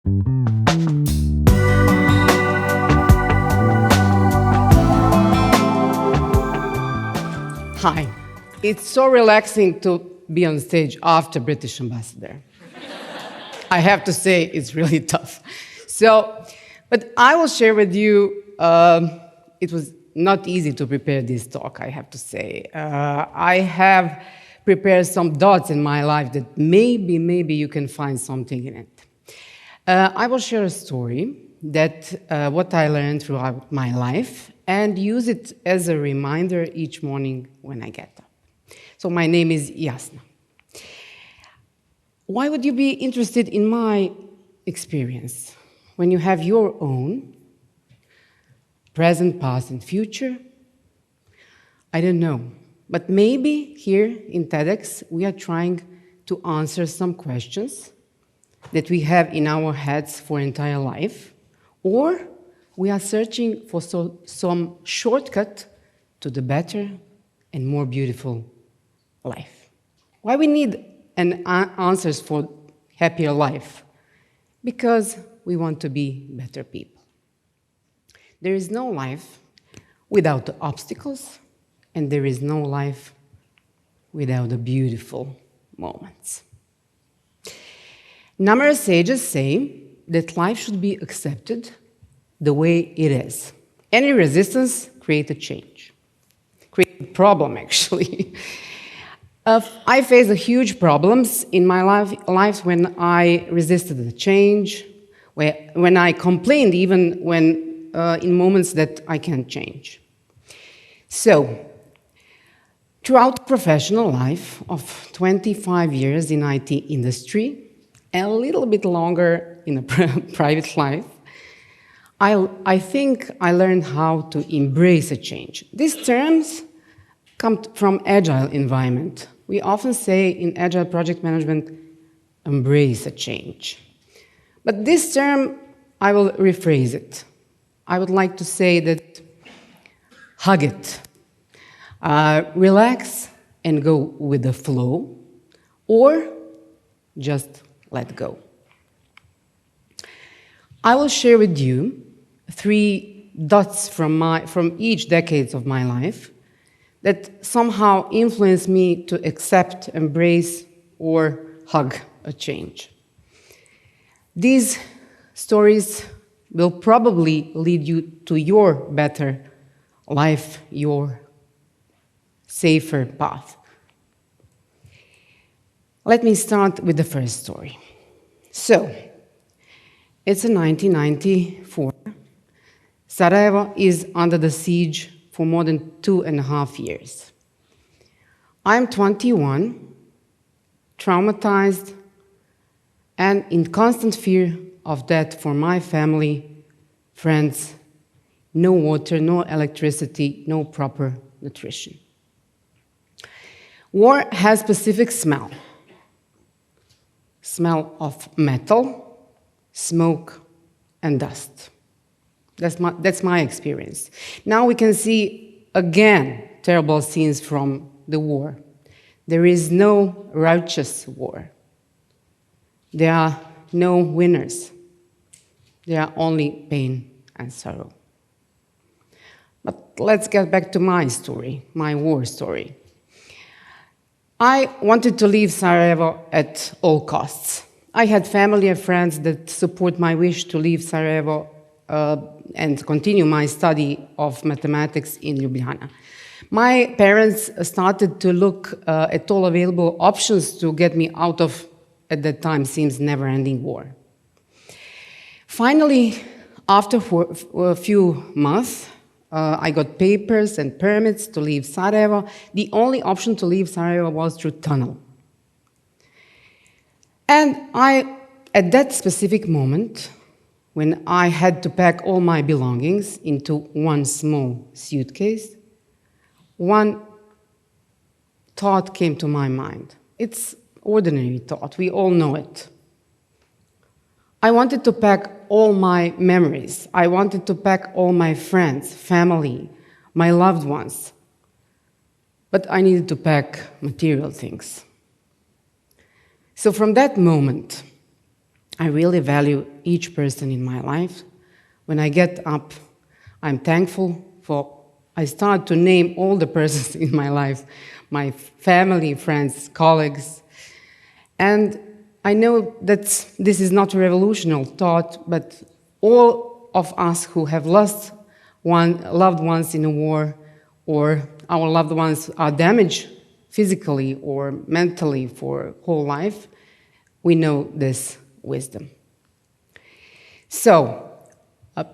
Hi. It's so relaxing to be on stage after British ambassador. I have to say, it's really tough. But I will share with you, it was not easy to prepare this talk, I have to say. I have prepared some dots in my life that maybe you can find something in it. I will share a story that what I learned throughout my life and use it as a reminder each morning when I get up. So my name is Jasna. Why would you be interested in my experience when you have your own present, past, and future? I don't know. But maybe here in TEDx, we are trying to answer some questions that we have in our heads for entire life, or we are searching for some shortcut to the better and more beautiful life. Why we need answers for happier life? Because we want to be better people. There is no life without the obstacles, and there is no life without the beautiful moments. Numerous sages say that life should be accepted the way it is. Any resistance creates a change, creates a problem, actually. I faced huge problems in my life when I resisted the change, when I complained, even when in moments that I can't change. So, throughout professional life of 25 years in IT industry, and a little bit longer in a private life, I think I learned how to embrace a change. These terms come from agile environment. We often say in agile project management, embrace a change. But this term, I will rephrase it. I would like to say that hug it. Relax and go with the flow, or just let go. I will share with you 3 dots from each decade of my life that somehow influenced me to accept, embrace, or hug a change. These stories will probably lead you to your better life, your safer path. Let me start with the first story. So, it's in 1994. Sarajevo is under the siege for more than 2.5 years. I'm 21, traumatized, and in constant fear of death for my family, friends, no water, no electricity, no proper nutrition. War has specific smell. Smell of metal, smoke, and dust. That's my experience. Now we can see, again, terrible scenes from the war. There is no righteous war. There are no winners. There are only pain and sorrow. But let's get back to my story, my war story. I wanted to leave Sarajevo at all costs. I had family and friends that support my wish to leave Sarajevo and continue my study of mathematics in Ljubljana. My parents started to look at all available options to get me out of, at that time, seems never-ending war. Finally, after a few months, I got papers and permits to leave Sarajevo. The only option to leave Sarajevo was through tunnel. And at that specific moment, when I had to pack all my belongings into one small suitcase, one thought came to my mind. It's ordinary thought, we all know it. I wanted to pack all my memories. I wanted to pack all my friends, family, my loved ones. But I needed to pack material things. So from that moment, I really value each person in my life. When I get up, I'm thankful for, I start to name all the persons in my life, my family, friends, colleagues. And I know that this is not a revolutionary thought, but all of us who have lost loved ones in a war, or our loved ones are damaged physically or mentally for whole life, we know this wisdom. So,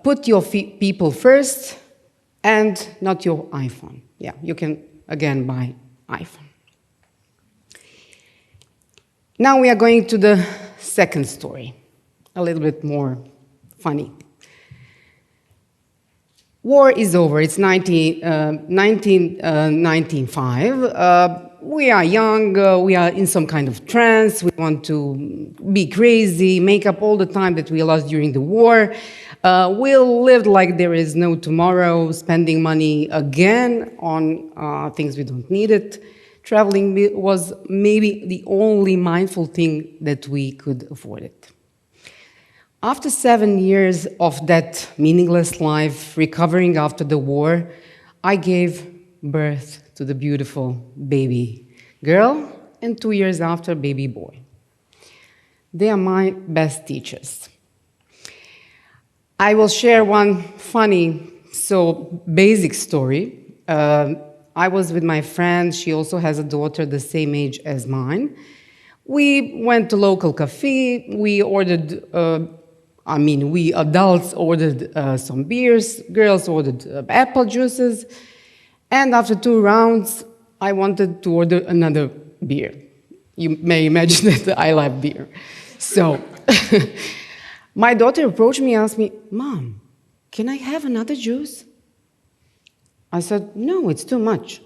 put your people first and not your iPhone. Yeah, you can, again, buy iPhone. Now we are going to the second story, a little bit more funny. War is over. It's 1995. We are young. We are in some kind of trance. We want to be crazy, make up all the time that we lost during the war. We'll live like there is no tomorrow, spending money again on things we don't need it. Traveling was maybe the only mindful thing that we could afford it. After 7 years of that meaningless life, recovering after the war, I gave birth to the beautiful baby girl, and 2 years after, baby boy. They are my best teachers. I will share one funny, so basic story. I was with my friend. She also has a daughter the same age as mine. We went to local cafe. We ordered, we adults ordered some beers. Girls ordered apple juices. And after 2 rounds, I wanted to order another beer. You may imagine that I love beer. So my daughter approached me and asked me, "Mom, can I have another juice?" I said, "No, it's too much."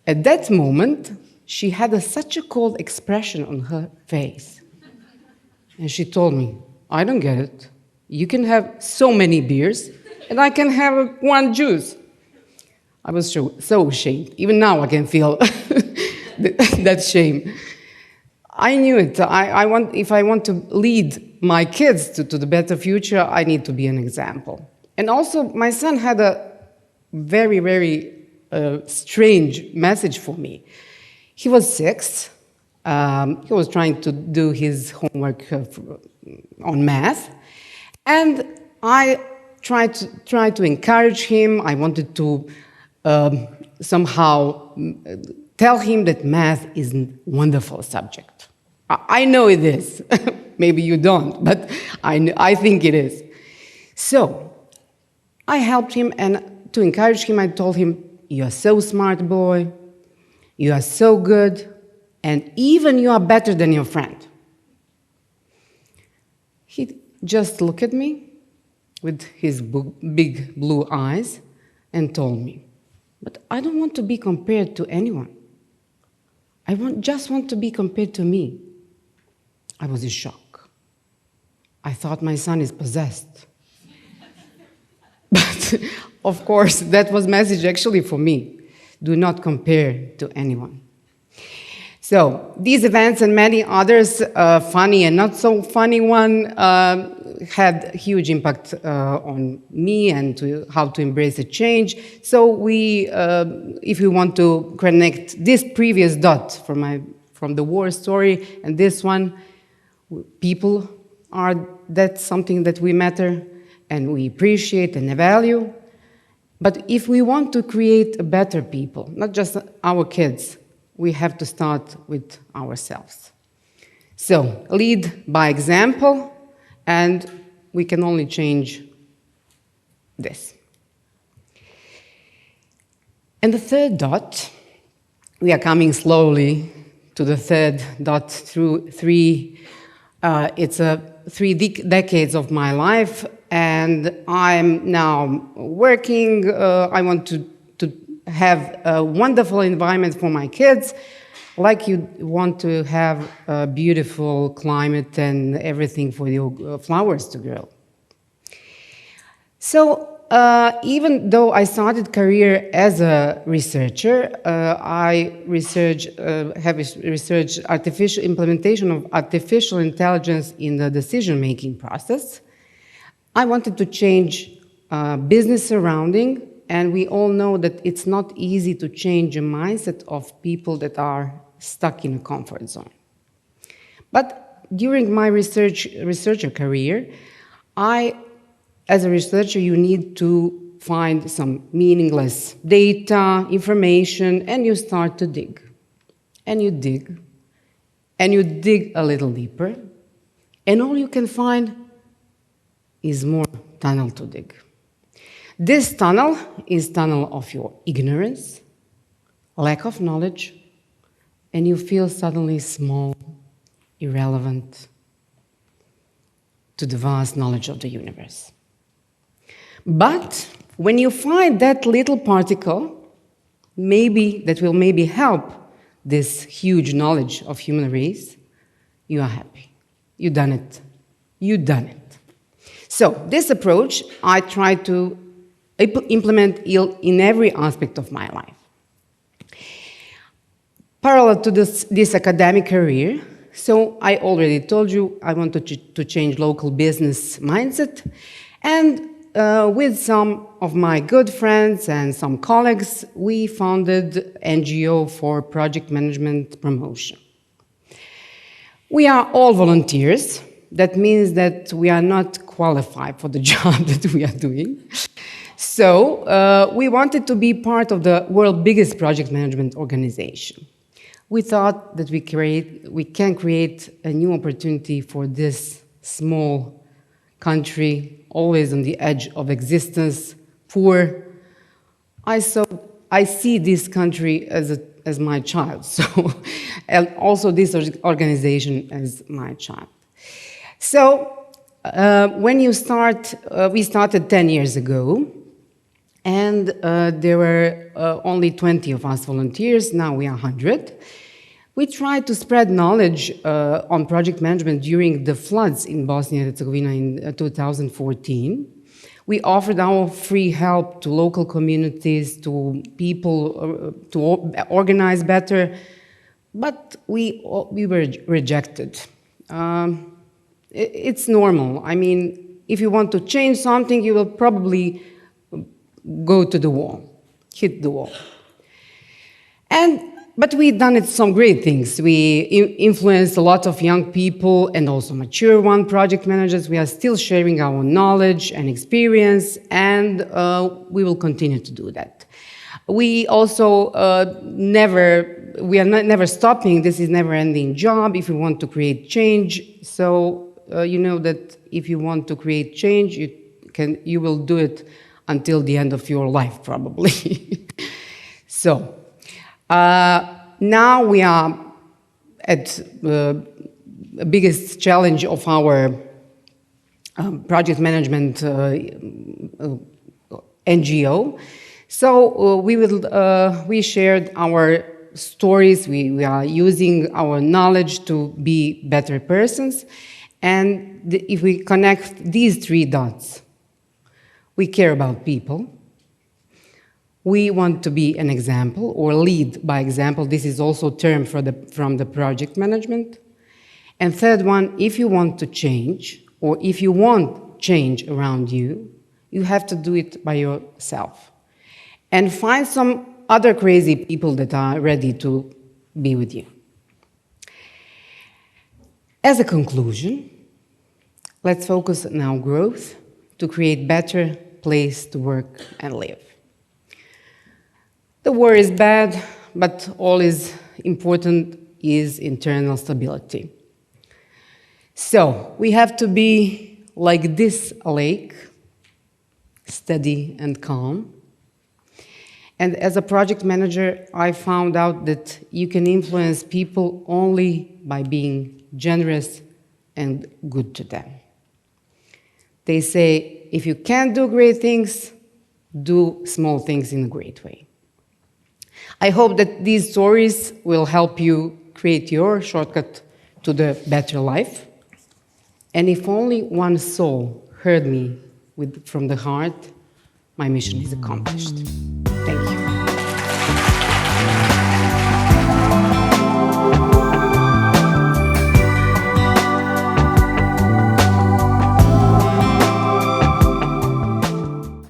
At that moment, she had such a cold expression on her face. And she told me, "I don't get it. You can have so many beers, and I can have one juice." I was so ashamed. Even now I can feel that shame. I knew it. If I want to lead my kids to the better future, I need to be an example. And also, my son had a very, very strange message for me. He was 6. He was trying to do his homework on math. And I tried to encourage him. I wanted to somehow tell him that math is a wonderful subject. I know it is. Maybe you don't, but I think it is. So I helped him, and to encourage him, I told him, "You are so smart, boy. You are so good, and even you are better than your friend." He just looked at me with his big blue eyes and told me, "But I don't want to be compared to anyone. I just want to be compared to me." I was in shock. I thought my son is possessed. But, of course, that was message actually for me. Do not compare to anyone. So, these events and many others, funny and not so funny one, had huge impact on me and how to embrace a change. So if we want to connect this previous dot from the war story and this one, people that's something that we matter and we appreciate and value. But if we want to create a better people, not just our kids, we have to start with ourselves. So, lead by example, and we can only change this. And the third dot, we are coming slowly to the third dot through it's 3 decades of my life, and I'm now working. I want to have a wonderful environment for my kids, like you want to have a beautiful climate and everything for your flowers to grow. So even though I started career as a researcher, I have researched implementation of artificial intelligence in the decision-making process. I wanted to change business surrounding, and we all know that it's not easy to change a mindset of people that are stuck in a comfort zone. But during my researcher career, as a researcher, you need to find some meaningless data, information, and you start to dig. And you dig. And you dig a little deeper. And all you can find is more tunnel to dig. This tunnel is tunnel of your ignorance, lack of knowledge, and you feel suddenly small, irrelevant to the vast knowledge of the universe. But when you find that little particle, that will maybe help this huge knowledge of human race, you are happy. You've done it. You've done it. So this approach I try to implement in every aspect of my life. Parallel to this academic career, so I already told you I wanted to change local business mindset, and with some of my good friends and some colleagues, we founded NGO for project management promotion. We are all volunteers. That means that we are not qualified for the job that we are doing. So we wanted to be part of the world's biggest project management organization. We thought that we can create a new opportunity for this small country, always on the edge of existence, poor. I see this country as my child, so, and also this organization as my child. So when we started 10 years ago, and there were only 20 of us volunteers, now we are 100. We tried to spread knowledge on project management during the floods in Bosnia and Herzegovina in 2014. We offered our free help to local communities, to people to organize better, but we were rejected. It's normal. I mean, if you want to change something, you will probably go to the wall, hit the wall. But we've done some great things. We influenced a lot of young people and also mature project managers. We are still sharing our knowledge and experience, and we will continue to do that. We also we are never stopping. This is never-ending job if you want to create change. So you know that if you want to create change, you will do it until the end of your life, probably. So. Now we are at the biggest challenge of our project management NGO. So we shared our stories. We are using our knowledge to be better persons. And if we connect these 3 dots, we care about people. We want to be an example or lead by example. This is also a term from the project management. And third one, if you want to change, or if you want change around you, you have to do it by yourself. And find some other crazy people that are ready to be with you. As a conclusion, let's focus on our growth to create better place to work and live. The war is bad, but all is important is internal stability. So we have to be like this lake, steady and calm. And as a project manager, I found out that you can influence people only by being generous and good to them. They say, if you can't do great things, do small things in a great way. I hope that these stories will help you create your shortcut to the better life. And if only one soul heard me from the heart, my mission is accomplished. Thank you.